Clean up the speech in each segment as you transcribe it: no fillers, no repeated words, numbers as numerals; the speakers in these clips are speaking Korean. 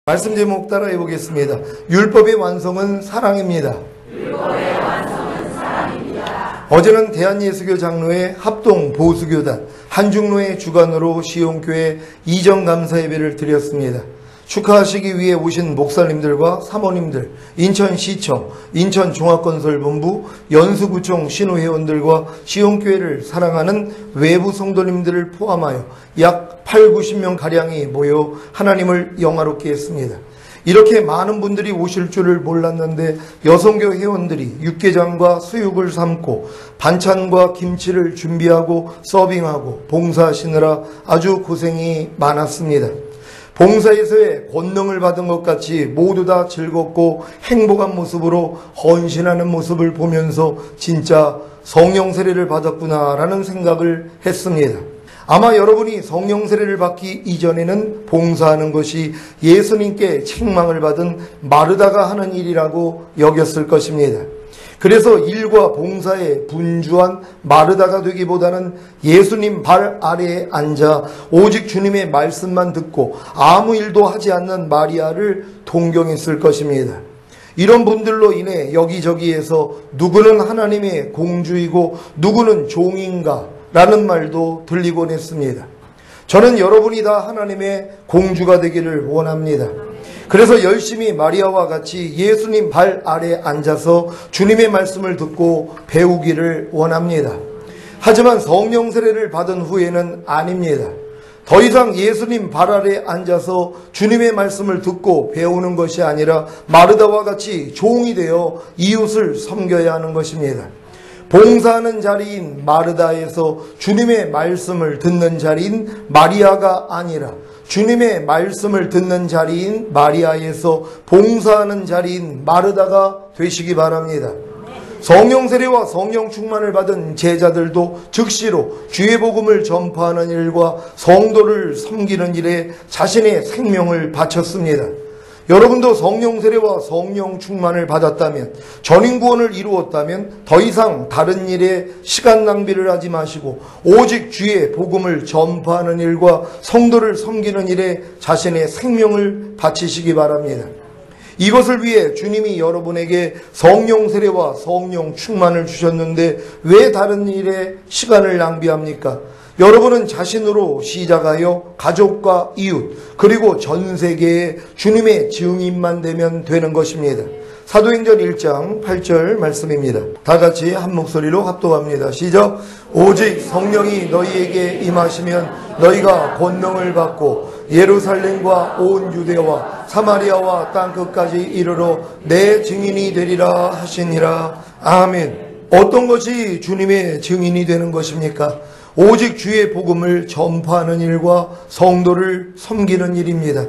말씀 제목 따라해 보겠습니다. 율법의 완성은 사랑입니다. 율법의 완성은 사랑입니다. 어제는 대한예수교 장로회 합동 보수교단 한중로의 주관으로 시온교회 이정감사 예배를 드렸습니다. 축하하시기 위해 오신 목사님들과 사모님들, 인천시청, 인천종합건설본부, 연수구청 신우회원들과 시온교회를 사랑하는 외부 성도님들을 포함하여 약 80~90명가량이 모여 하나님을 영화롭게 했습니다. 이렇게 많은 분들이 오실 줄을 몰랐는데 여성교 회원들이 육개장과 수육을 삶고 반찬과 김치를 준비하고 서빙하고 봉사하시느라 아주 고생이 많았습니다. 봉사에서의 권능을 받은 것 같이 모두 다 즐겁고 행복한 모습으로 헌신하는 모습을 보면서 진짜 성령 세례를 받았구나라는 생각을 했습니다. 아마 여러분이 성령 세례를 받기 이전에는 봉사하는 것이 예수님께 책망을 받은 마르다가 하는 일이라고 여겼을 것입니다. 그래서 일과 봉사에 분주한 마르다가 되기보다는 예수님 발 아래에 앉아 오직 주님의 말씀만 듣고 아무 일도 하지 않는 마리아를 동경했을 것입니다. 이런 분들로 인해 여기저기에서 누구는 하나님의 공주이고 누구는 종인가 라는 말도 들리곤 했습니다. 저는 여러분이 다 하나님의 공주가 되기를 원합니다. 그래서 열심히 마리아와 같이 예수님 발 아래 앉아서 주님의 말씀을 듣고 배우기를 원합니다. 하지만 성령 세례를 받은 후에는 아닙니다. 더 이상 예수님 발 아래 앉아서 주님의 말씀을 듣고 배우는 것이 아니라 마르다와 같이 종이 되어 이웃을 섬겨야 하는 것입니다. 봉사하는 자리인 마르다에서 주님의 말씀을 듣는 자리인 마리아가 아니라 주님의 말씀을 듣는 자리인 마리아에서 봉사하는 자리인 마르다가 되시기 바랍니다. 성령 세례와 성령 충만을 받은 제자들도 즉시로 주의 복음을 전파하는 일과 성도를 섬기는 일에 자신의 생명을 바쳤습니다. 여러분도 성령 세례와 성령 충만을 받았다면, 전인 구원을 이루었다면 더 이상 다른 일에 시간 낭비를 하지 마시고 오직 주의 복음을 전파하는 일과 성도를 섬기는 일에 자신의 생명을 바치시기 바랍니다. 이것을 위해 주님이 여러분에게 성령 세례와 성령 충만을 주셨는데 왜 다른 일에 시간을 낭비합니까? 여러분은 자신으로 시작하여 가족과 이웃 그리고 전 세계에 주님의 증인만 되면 되는 것입니다. 사도행전 1장 8절 말씀입니다. 다 같이 한 목소리로 합독합니다. 시작. 오직 성령이 너희에게 임하시면 너희가 권능을 받고 예루살렘과 온 유대와 사마리아와 땅끝까지 이르러 내 증인이 되리라 하시니라. 아멘. 어떤 것이 주님의 증인이 되는 것입니까? 오직 주의 복음을 전파하는 일과 성도를 섬기는 일입니다.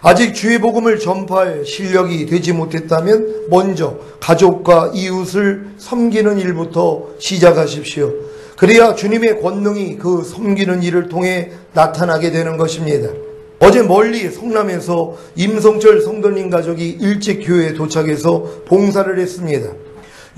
아직 주의 복음을 전파할 실력이 되지 못했다면 먼저 가족과 이웃을 섬기는 일부터 시작하십시오. 그래야 주님의 권능이 그 섬기는 일을 통해 나타나게 되는 것입니다. 어제 멀리 성남에서 임성철 성도님 가족이 일찍 교회에 도착해서 봉사를 했습니다.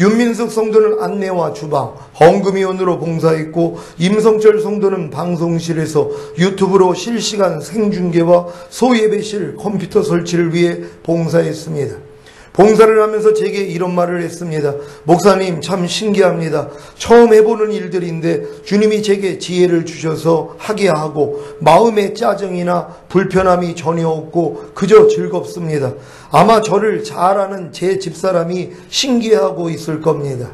윤민숙 성도는 안내와 주방, 헌금위원으로 봉사했고 임성철 성도는 방송실에서 유튜브로 실시간 생중계와 소예배실 컴퓨터 설치를 위해 봉사했습니다. 봉사를 하면서 제게 이런 말을 했습니다. 목사님 참 신기합니다. 처음 해보는 일들인데 주님이 제게 지혜를 주셔서 하게 하고 마음의 짜증이나 불편함이 전혀 없고 그저 즐겁습니다. 아마 저를 잘 아는 제 집사람이 신기해하고 있을 겁니다.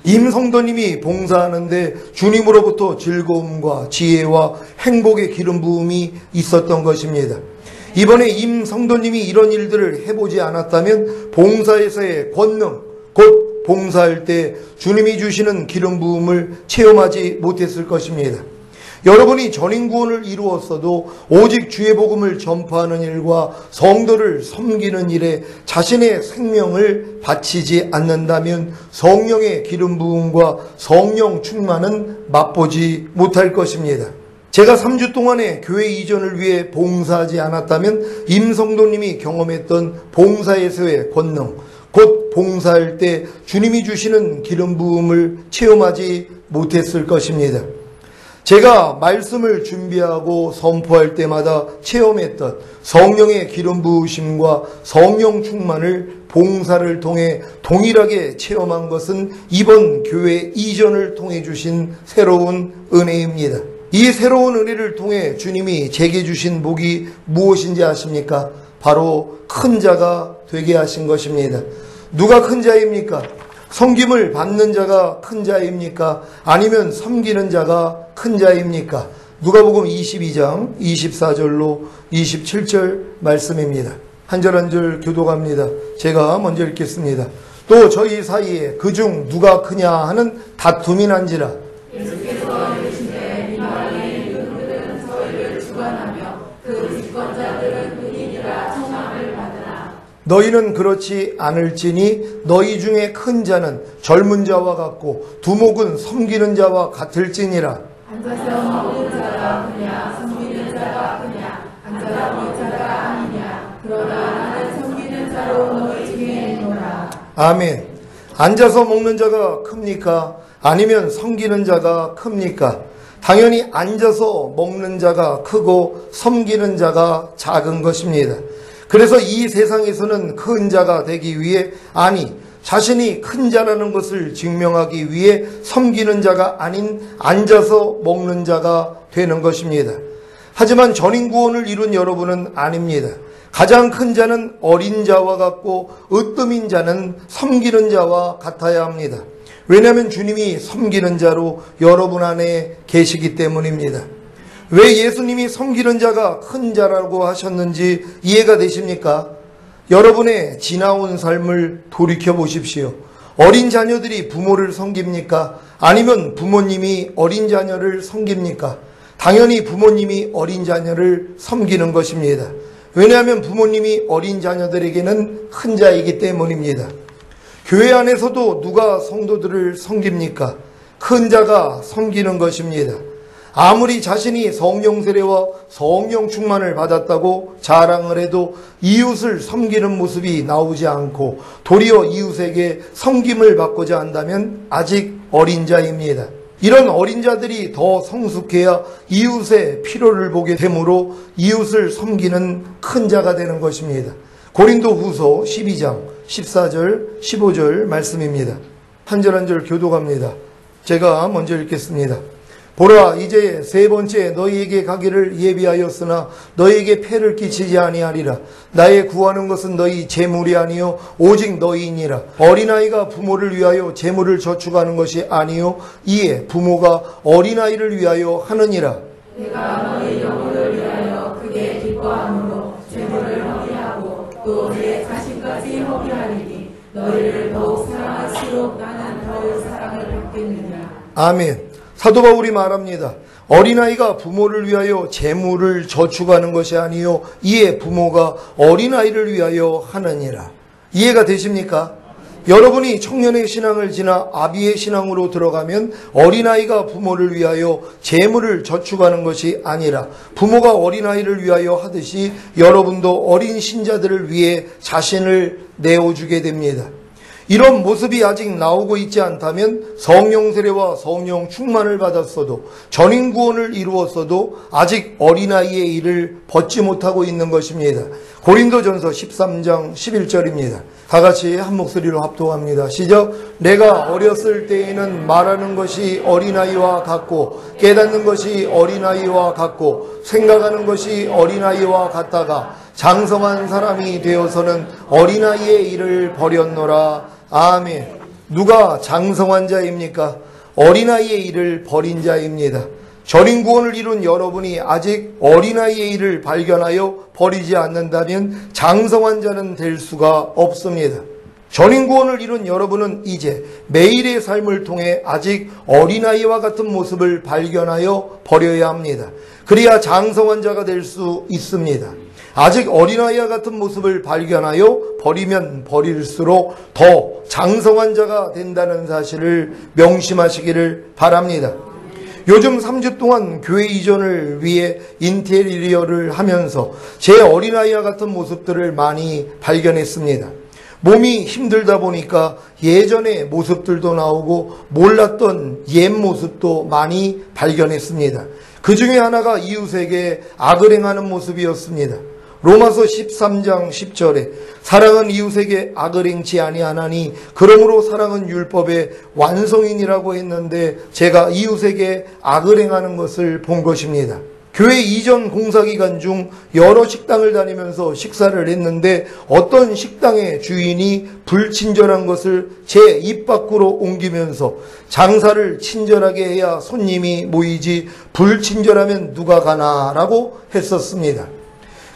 임 성도님이 봉사하는데 주님으로부터 즐거움과 지혜와 행복의 기름 부음이 있었던 것입니다. 이번에 임 성도님이 이런 일들을 해보지 않았다면 봉사에서의 권능, 곧 봉사할 때 주님이 주시는 기름 부음을 체험하지 못했을 것입니다. 여러분이 전인 구원을 이루었어도 오직 주의 복음을 전파하는 일과 성도를 섬기는 일에 자신의 생명을 바치지 않는다면 성령의 기름 부음과 성령 충만은 맛보지 못할 것입니다. 제가 3주 동안의 교회 이전을 위해 봉사하지 않았다면 임 성도님이 경험했던 봉사에서의 권능, 곧 봉사할 때 주님이 주시는 기름 부음을 체험하지 못했을 것입니다. 제가 말씀을 준비하고 선포할 때마다 체험했던 성령의 기름 부으심과 성령 충만을 봉사를 통해 동일하게 체험한 것은 이번 교회 이전을 통해 주신 새로운 은혜입니다. 이 새로운 은혜를 통해 주님이 제게 주신 복이 무엇인지 아십니까? 바로 큰 자가 되게 하신 것입니다. 누가 큰 자입니까? 섬김을 받는 자가 큰 자입니까? 아니면 섬기는 자가 큰 자입니까? 누가복음 22장 24절로 27절 말씀입니다. 한 절 한 절 교독합니다. 제가 먼저 읽겠습니다. 또 저희 사이에 그중 누가 크냐 하는 다툼이 난지라. 예수께서 이르시되 이방의 유대인들은 저희를 주관하며 그 집권자들은 은인이라 청함을 받으나 너희는 그렇지 않을지니 너희 중에 큰 자는 젊은 자와 같고 두목은 섬기는 자와 같을지니라. 앉아서 먹는 자가 크냐 섬기는 자가 크냐 앉아서 먹는 자가 아니냐 그러나 나는 섬기는 자로 너희 중에 있노라. 아멘. 앉아서 먹는 자가 큽니까? 아니면 섬기는 자가 큽니까? 당연히 앉아서 먹는 자가 크고 섬기는 자가 작은 것입니다. 그래서 이 세상에서는 큰 자가 되기 위해, 아니 자신이 큰 자라는 것을 증명하기 위해 섬기는 자가 아닌 앉아서 먹는 자가 되는 것입니다. 하지만 전인구원을 이룬 여러분은 아닙니다. 가장 큰 자는 어린 자와 같고 으뜸인 자는 섬기는 자와 같아야 합니다. 왜냐하면 주님이 섬기는 자로 여러분 안에 계시기 때문입니다. 왜 예수님이 섬기는 자가 큰 자라고 하셨는지 이해가 되십니까? 여러분의 지나온 삶을 돌이켜 보십시오. 어린 자녀들이 부모를 섬깁니까? 아니면 부모님이 어린 자녀를 섬깁니까? 당연히 부모님이 어린 자녀를 섬기는 것입니다. 왜냐하면 부모님이 어린 자녀들에게는 큰 자이기 때문입니다. 교회 안에서도 누가 성도들을 섬깁니까? 큰 자가 섬기는 것입니다. 아무리 자신이 성령 세례와 성령 충만을 받았다고 자랑을 해도 이웃을 섬기는 모습이 나오지 않고 도리어 이웃에게 섬김을 받고자 한다면 아직 어린 자입니다. 이런 어린 자들이 더 성숙해야 이웃의 필요를 보게 되므로 이웃을 섬기는 큰 자가 되는 것입니다. 고린도후서 12장 14절 15절 말씀입니다. 한 절 한 절 교독합니다. 제가 먼저 읽겠습니다. 보라, 이제 세 번째 너희에게 가기를 예비하였으나 너희에게 폐를 끼치지 아니하리라. 나의 구하는 것은 너희 재물이 아니요 오직 너희이니라. 어린아이가 부모를 위하여 재물을 저축하는 것이 아니요 이에 부모가 어린아이를 위하여 하느니라. 내가 너희 영혼을 위하여 크게 기뻐함으로 재물을 허비하고 또 내 자신까지 허비하리니 너희를 더욱 사랑할수록 나는 더욱 사랑을 받겠느냐. 아멘. 사도 바울이 말합니다. 어린아이가 부모를 위하여 재물을 저축하는 것이 아니요 이에 부모가 어린아이를 위하여 하느니라. 이해가 되십니까? 여러분이 청년의 신앙을 지나 아비의 신앙으로 들어가면 어린아이가 부모를 위하여 재물을 저축하는 것이 아니라 부모가 어린아이를 위하여 하듯이 여러분도 어린 신자들을 위해 자신을 내어주게 됩니다. 이런 모습이 아직 나오고 있지 않다면 성령 세례와 성령 충만을 받았어도 전인 구원을 이루었어도 아직 어린아이의 일을 벗지 못하고 있는 것입니다. 고린도전서 13장 11절입니다. 다 같이 한 목소리로 합독합니다. 시작. 내가 어렸을 때에는 말하는 것이 어린아이와 같고 깨닫는 것이 어린아이와 같고 생각하는 것이 어린아이와 같다가 장성한 사람이 되어서는 어린아이의 일을 버렸노라. 아멘. 누가 장성한 자입니까? 어린아이의 일을 버린 자입니다. 전인 구원을 이룬 여러분이 아직 어린아이의 일을 발견하여 버리지 않는다면 장성한 자는 될 수가 없습니다. 전인 구원을 이룬 여러분은 이제 매일의 삶을 통해 아직 어린아이와 같은 모습을 발견하여 버려야 합니다. 그래야 장성한 자가 될 수 있습니다. 아직 어린아이와 같은 모습을 발견하여 버리면 버릴수록 더 장성한 자가 된다는 사실을 명심하시기를 바랍니다. 요즘 3주 동안 교회 이전을 위해 인테리어를 하면서 제 어린아이와 같은 모습들을 많이 발견했습니다. 몸이 힘들다 보니까 예전의 모습들도 나오고 몰랐던 옛 모습도 많이 발견했습니다. 그 중에 하나가 이웃에게 악을 행하는 모습이었습니다. 로마서 13장 10절에 사랑은 이웃에게 악을 행치 아니하나니 그러므로 사랑은 율법의 완성인이라고 했는데 제가 이웃에게 악을 행하는 것을 본 것입니다. 교회 이전 공사기간 중 여러 식당을 다니면서 식사를 했는데 어떤 식당의 주인이 불친절한 것을 제 입 밖으로 옮기면서 장사를 친절하게 해야 손님이 모이지 불친절하면 누가 가나라고 했었습니다.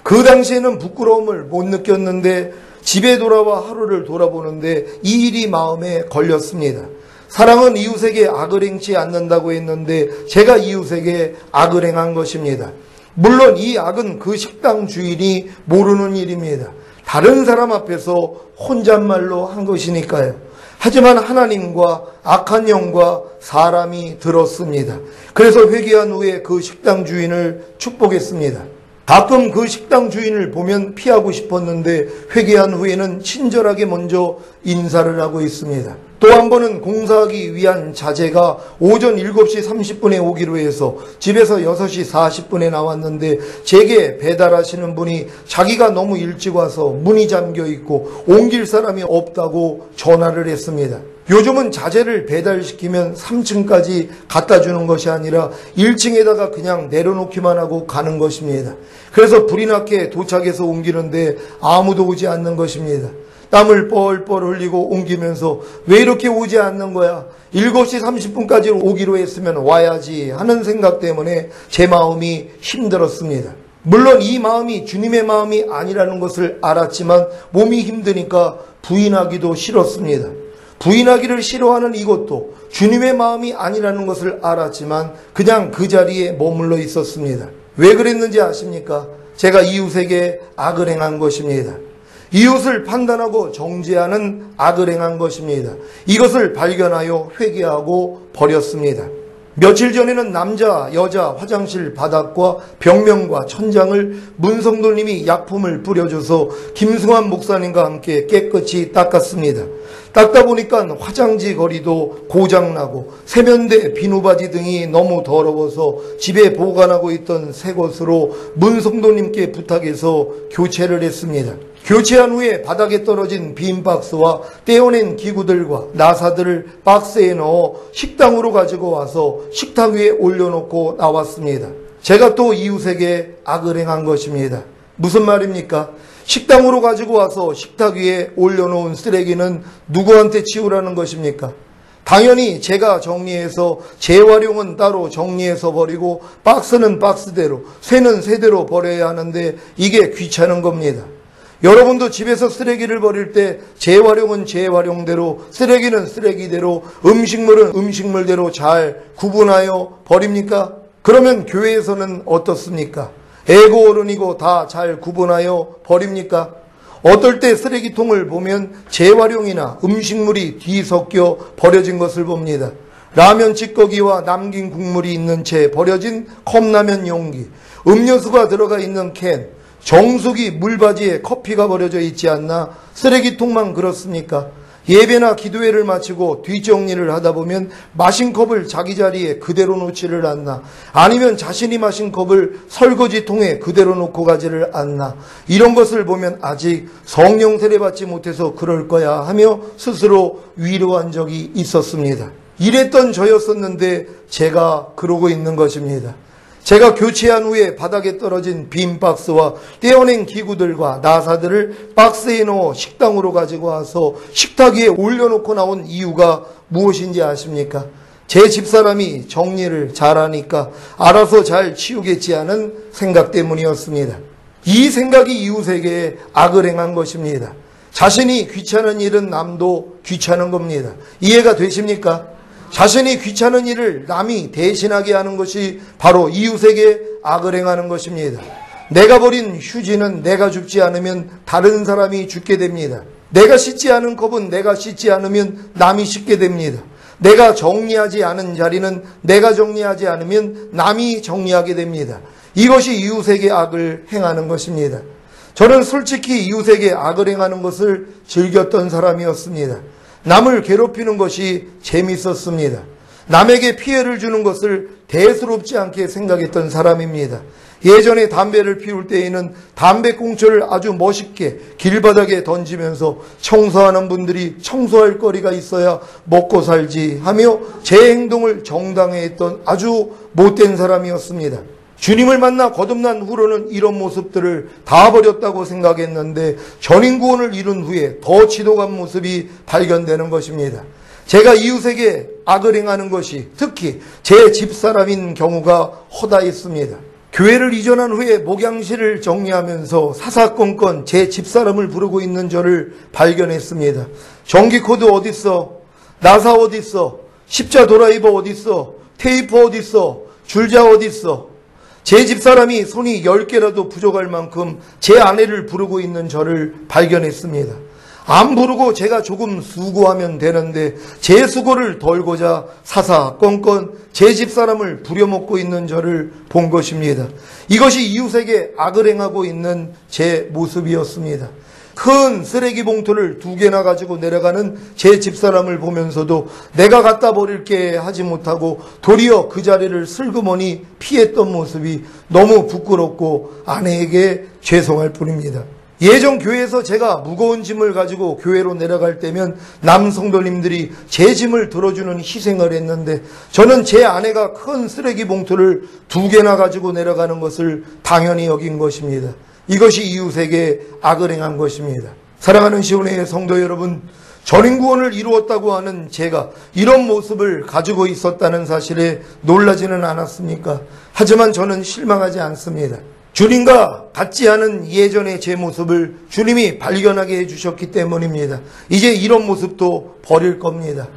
그 당시에는 부끄러움을 못 느꼈는데 집에 돌아와 하루를 돌아보는데 이 일이 마음에 걸렸습니다. 사랑은 이웃에게 악을 행치 않는다고 했는데 제가 이웃에게 악을 행한 것입니다. 물론 이 악은 그 식당 주인이 모르는 일입니다. 다른 사람 앞에서 혼잣말로 한 것이니까요. 하지만 하나님과 악한 영과 사람이 들었습니다. 그래서 회개한 후에 그 식당 주인을 축복했습니다. 가끔 그 식당 주인을 보면 피하고 싶었는데 회개한 후에는 친절하게 먼저 인사를 하고 있습니다. 또 한 번은 공사하기 위한 자재가 오전 7시 30분에 오기로 해서 집에서 6시 40분에 나왔는데 제게 배달하시는 분이 자기가 너무 일찍 와서 문이 잠겨 있고 옮길 사람이 없다고 전화를 했습니다. 요즘은 자재를 배달시키면 3층까지 갖다 주는 것이 아니라 1층에다가 그냥 내려놓기만 하고 가는 것입니다. 그래서 불이 나게 도착해서 옮기는데 아무도 오지 않는 것입니다. 땀을 뻘뻘 흘리고 옮기면서 왜 이렇게 오지 않는 거야? 7시 30분까지 오기로 했으면 와야지 하는 생각 때문에 제 마음이 힘들었습니다. 물론 이 마음이 주님의 마음이 아니라는 것을 알았지만 몸이 힘드니까 부인하기도 싫었습니다. 부인하기를 싫어하는 이것도 주님의 마음이 아니라는 것을 알았지만 그냥 그 자리에 머물러 있었습니다. 왜 그랬는지 아십니까? 제가 이웃에게 악을 행한 것입니다. 이웃을 판단하고 정죄하는 악을 행한 것입니다. 이것을 발견하여 회개하고 버렸습니다. 며칠 전에는 남자, 여자 화장실 바닥과 벽면과 천장을 문성도님이 약품을 뿌려줘서 김승환 목사님과 함께 깨끗이 닦았습니다. 닦다 보니까 화장지 거리도 고장나고 세면대, 비누바지 등이 너무 더러워서 집에 보관하고 있던 새 것으로 문성도님께 부탁해서 교체를 했습니다. 교체한 후에 바닥에 떨어진 빈 박스와 떼어낸 기구들과 나사들을 박스에 넣어 식당으로 가지고 와서 식탁 위에 올려놓고 나왔습니다. 제가 또 이웃에게 악을 행한 것입니다. 무슨 말입니까? 식당으로 가지고 와서 식탁 위에 올려놓은 쓰레기는 누구한테 치우라는 것입니까? 당연히 제가 정리해서 재활용은 따로 정리해서 버리고 박스는 박스대로, 쇠는 쇠대로 버려야 하는데 이게 귀찮은 겁니다. 여러분도 집에서 쓰레기를 버릴 때 재활용은 재활용대로, 쓰레기는 쓰레기대로, 음식물은 음식물대로 잘 구분하여 버립니까? 그러면 교회에서는 어떻습니까? 애고 어른이고 다 잘 구분하여 버립니까? 어떨 때 쓰레기통을 보면 재활용이나 음식물이 뒤섞여 버려진 것을 봅니다. 라면 찌꺼기와 남긴 국물이 있는 채 버려진 컵라면 용기, 음료수가 들어가 있는 캔, 정수기 물바지에 커피가 버려져 있지 않나? 쓰레기통만 그렇습니까? 예배나 기도회를 마치고 뒷정리를 하다 보면 마신 컵을 자기 자리에 그대로 놓지를 않나? 아니면 자신이 마신 컵을 설거지통에 그대로 놓고 가지를 않나? 이런 것을 보면 아직 성령 세례받지 못해서 그럴 거야 하며 스스로 위로한 적이 있었습니다. 이랬던 저였었는데 제가 그러고 있는 것입니다. 제가 교체한 후에 바닥에 떨어진 빈 박스와 떼어낸 기구들과 나사들을 박스에 넣어 식당으로 가지고 와서 식탁 위에 올려놓고 나온 이유가 무엇인지 아십니까? 제 집사람이 정리를 잘하니까 알아서 잘 치우겠지 하는 생각 때문이었습니다. 이 생각이 이웃에게 악을 행한 것입니다. 자신이 귀찮은 일은 남도 귀찮은 겁니다. 이해가 되십니까? 자신이 귀찮은 일을 남이 대신하게 하는 것이 바로 이웃에게 악을 행하는 것입니다. 내가 버린 휴지는 내가 줍지 않으면 다른 사람이 줍게 됩니다. 내가 씻지 않은 컵은 내가 씻지 않으면 남이 씻게 됩니다. 내가 정리하지 않은 자리는 내가 정리하지 않으면 남이 정리하게 됩니다. 이것이 이웃에게 악을 행하는 것입니다. 저는 솔직히 이웃에게 악을 행하는 것을 즐겼던 사람이었습니다. 남을 괴롭히는 것이 재밌었습니다. 남에게 피해를 주는 것을 대수롭지 않게 생각했던 사람입니다. 예전에 담배를 피울 때에는 담배꽁초를 아주 멋있게 길바닥에 던지면서 청소하는 분들이 청소할 거리가 있어야 먹고 살지 하며 제 행동을 정당화했던 아주 못된 사람이었습니다. 주님을 만나 거듭난 후로는 이런 모습들을 다 버렸다고 생각했는데 전인구원을 이룬 후에 더 지독한 모습이 발견되는 것입니다. 제가 이웃에게 악을 행하는 것이 특히 제 집사람인 경우가 허다했습니다. 교회를 이전한 후에 목양실을 정리하면서 사사건건 제 집사람을 부르고 있는 저를 발견했습니다. 전기코드 어딨어? 나사 어딨어? 십자 드라이버 어딨어? 테이프 어딨어? 줄자 어딨어? 제 집사람이 손이 10개라도 부족할 만큼 제 아내를 부르고 있는 저를 발견했습니다. 안 부르고 제가 조금 수고하면 되는데 제 수고를 덜고자 사사건건 제 집사람을 부려먹고 있는 저를 본 것입니다. 이것이 이웃에게 악을 행하고 있는 제 모습이었습니다. 큰 쓰레기 봉투를 2개나 가지고 내려가는 제 집사람을 보면서도 내가 갖다 버릴게 하지 못하고 도리어 그 자리를 슬그머니 피했던 모습이 너무 부끄럽고 아내에게 죄송할 뿐입니다. 예전 교회에서 제가 무거운 짐을 가지고 교회로 내려갈 때면 남성도님들이 제 짐을 들어주는 희생을 했는데 저는 제 아내가 큰 쓰레기 봉투를 2개나 가지고 내려가는 것을 당연히 여긴 것입니다. 이것이 이웃에게 악을 행한 것입니다. 사랑하는 시온의 성도 여러분, 전인구원을 이루었다고 하는 제가 이런 모습을 가지고 있었다는 사실에 놀라지는 않았습니까? 하지만 저는 실망하지 않습니다. 주님과 같지 않은 예전의 제 모습을 주님이 발견하게 해주셨기 때문입니다. 이제 이런 모습도 버릴 겁니다.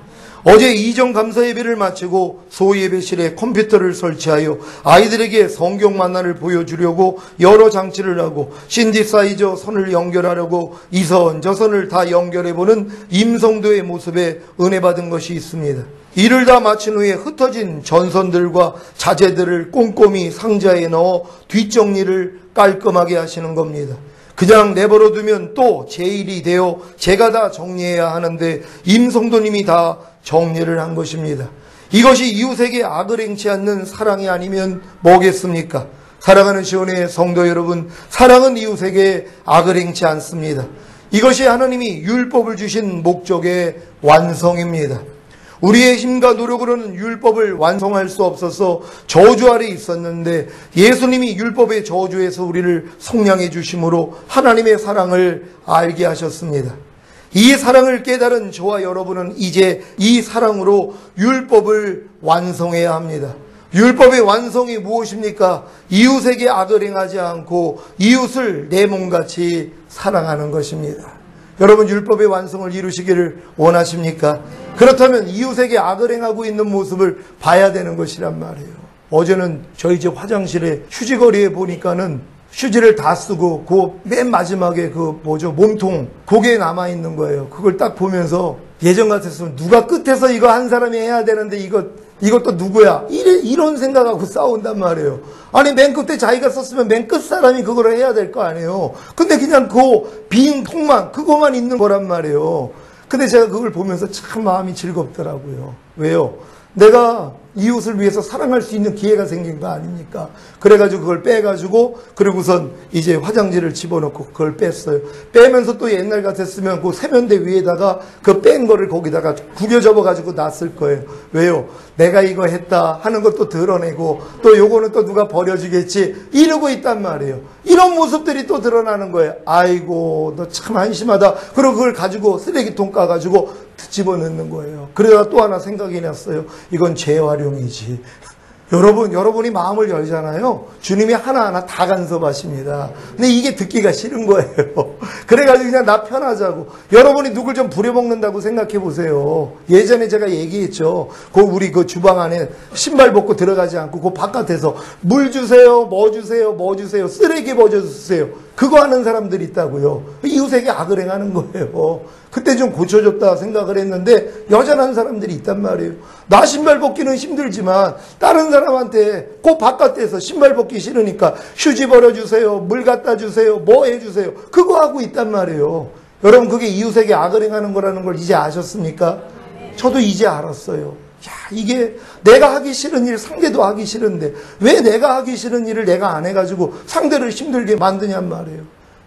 어제 이전 감사 예배를 마치고 소예배실에 컴퓨터를 설치하여 아이들에게 성경 만화를 보여주려고 여러 장치를 하고 신디사이저 선을 연결하려고 이 선, 저 선을 다 연결해보는 임성도의 모습에 은혜 받은 것이 있습니다. 일을 다 마친 후에 흩어진 전선들과 자재들을 꼼꼼히 상자에 넣어 뒷정리를 깔끔하게 하시는 겁니다. 그냥 내버려 두면 또 제 일이 되어 제가 다 정리해야 하는데 임성도님이 다 정리를 한 것입니다. 이것이 이웃에게 악을 행치 않는 사랑이 아니면 뭐겠습니까? 사랑하는 시온의 성도 여러분, 사랑은 이웃에게 악을 행치 않습니다. 이것이 하나님이 율법을 주신 목적의 완성입니다. 우리의 힘과 노력으로는 율법을 완성할 수 없어서 저주 아래 있었는데 예수님이 율법의 저주에서 우리를 속량해 주심으로 하나님의 사랑을 알게 하셨습니다. 이 사랑을 깨달은 저와 여러분은 이제 이 사랑으로 율법을 완성해야 합니다. 율법의 완성이 무엇입니까? 이웃에게 악을 행하지 않고 이웃을 내 몸같이 사랑하는 것입니다. 여러분, 율법의 완성을 이루시기를 원하십니까? 그렇다면 이웃에게 악을 행하고 있는 모습을 봐야 되는 것이란 말이에요. 어제는 저희 집 화장실에 휴지거리에 보니까는 휴지를 다 쓰고 그 맨 마지막에 그 몸통 그게 남아있는 거예요. 그걸 딱 보면서 예전 같았으면 누가 끝에서 이거 한 사람이 해야 되는데 이것도 누구야? 이런 생각하고 싸운단 말이에요. 아니, 맨 끝에 자기가 썼으면 맨 끝 사람이 그걸 해야 될 거 아니에요. 근데 그냥 그 빈 통만, 그거만 있는 거란 말이에요. 근데 제가 그걸 보면서 참 마음이 즐겁더라고요. 왜요? 내가 이웃을 위해서 사랑할 수 있는 기회가 생긴 거 아닙니까? 그래가지고 그걸 빼가지고 그리고선 이제 화장지를 집어넣고 그걸 뺐어요. 빼면서 또 옛날 같았으면 그 세면대 위에다가 그 뺀 거를 거기다가 구겨 접어가지고 놨을 거예요. 왜요? 내가 이거 했다 하는 것도 드러내고 또 요거는 또 누가 버려주겠지 이러고 있단 말이에요. 이런 모습들이 또 드러나는 거예요. 아이고, 너 참 한심하다. 그리고 그걸 가지고 쓰레기통 까가지고 집어넣는 거예요. 그러다가 또 하나 생각이 났어요. 이건 재활용이지. 여러분이 마음을 열잖아요. 주님이 하나하나 다 간섭하십니다. 근데 이게 듣기가 싫은 거예요. 그래가지고 그냥 나 편하자고. 여러분이 누굴 좀 부려먹는다고 생각해 보세요. 예전에 제가 얘기했죠. 우리 그 주방 안에 신발 벗고 들어가지 않고 그 바깥에서 물 주세요, 뭐 주세요, 쓰레기 버려주세요. 그거 하는 사람들이 있다고요. 이웃에게 악을 행하는 거예요. 그때 좀 고쳐줬다 생각을 했는데 여전한 사람들이 있단 말이에요. 나 신발 벗기는 힘들지만 다른 사람 사람한테 그 바깥에서 신발 벗기 싫으니까 휴지 버려주세요, 물 갖다 주세요, 뭐 해주세요, 그거 하고 있단 말이에요. 여러분, 그게 이웃에게 악을 행하는 거라는 걸 이제 아셨습니까? 저도 이제 알았어요. 야, 이게 내가 하기 싫은 일 상대도 하기 싫은데 왜 내가 하기 싫은 일을 내가 안 해가지고 상대를 힘들게 만드냔 말이에요.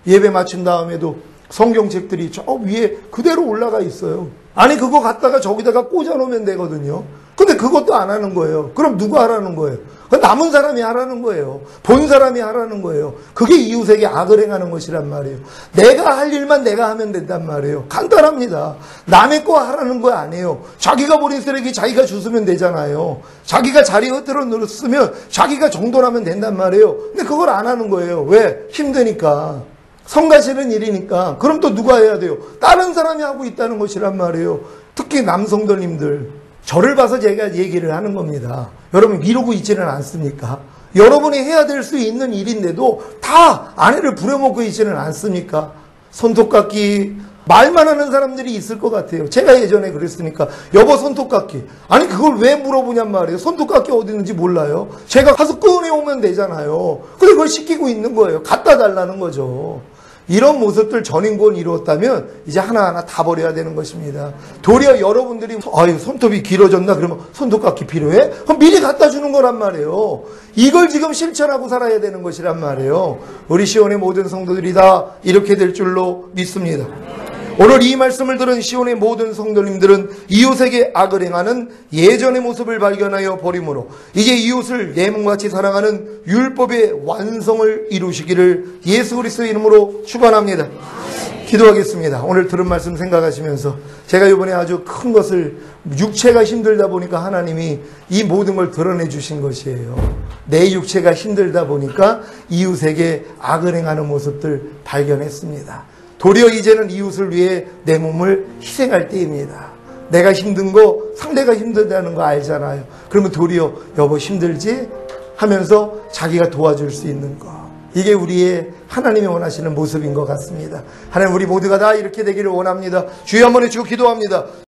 예배 마친 다음에도 성경책들이 저 위에 그대로 올라가 있어요. 아니, 그거 갖다가 저기다가 꽂아놓으면 되거든요. 근데 그것도 안 하는 거예요. 그럼 누가 하라는 거예요? 남은 사람이 하라는 거예요. 본 사람이 하라는 거예요. 그게 이웃에게 악을 행하는 것이란 말이에요. 내가 할 일만 내가 하면 된단 말이에요. 간단합니다. 남의 거 하라는 거 아니에요. 자기가 버린 쓰레기 자기가 주스면 되잖아요. 자기가 자리 흐트러 놓으면 자기가 정돈하면 된단 말이에요. 근데 그걸 안 하는 거예요. 왜? 힘드니까. 성가시는 일이니까. 그럼 또 누가 해야 돼요? 다른 사람이 하고 있다는 것이란 말이에요. 특히 남성들님들. 저를 봐서 제가 얘기를 하는 겁니다. 여러분, 이러고 있지는 않습니까? 여러분이 해야 될 수 있는 일인데도 다 아내를 부려먹고 있지는 않습니까? 손톱깎이 말만 하는 사람들이 있을 것 같아요. 제가 예전에 그랬으니까 여보 손톱깎이. 아니, 그걸 왜 물어보냔 말이에요. 손톱깎이 어디 있는지 몰라요. 제가 가서 꺼내오면 되잖아요. 근데 그걸 시키고 있는 거예요. 갖다 달라는 거죠. 이런 모습들 전인권 이루었다면 이제 하나하나 다 버려야 되는 것입니다. 도리어 여러분들이 아유 손톱이 길어졌나 그러면 손톱깎이 필요해? 그럼 미리 갖다 주는 거란 말이에요. 이걸 지금 실천하고 살아야 되는 것이란 말이에요. 우리 시온의 모든 성도들이 다 이렇게 될 줄로 믿습니다. 오늘 이 말씀을 들은 시온의 모든 성도님들은 이웃에게 악을 행하는 예전의 모습을 발견하여 버림으로 이제 이웃을 내 몸같이 사랑하는 율법의 완성을 이루시기를 예수 그리스도의 이름으로 축원합니다. 기도하겠습니다. 오늘 들은 말씀 생각하시면서 제가 이번에 아주 큰 것을 육체가 힘들다 보니까 하나님이 이 모든 걸 드러내 주신 것이에요. 내 육체가 힘들다 보니까 이웃에게 악을 행하는 모습들 발견했습니다. 도리어 이제는 이웃을 위해 내 몸을 희생할 때입니다. 내가 힘든 거 상대가 힘들다는 거 알잖아요. 그러면 도리어 여보 힘들지? 하면서 자기가 도와줄 수 있는 거. 이게 우리의 하나님이 원하시는 모습인 것 같습니다. 하나님, 우리 모두가 다 이렇게 되기를 원합니다. 주여 한번 해주고 기도합니다.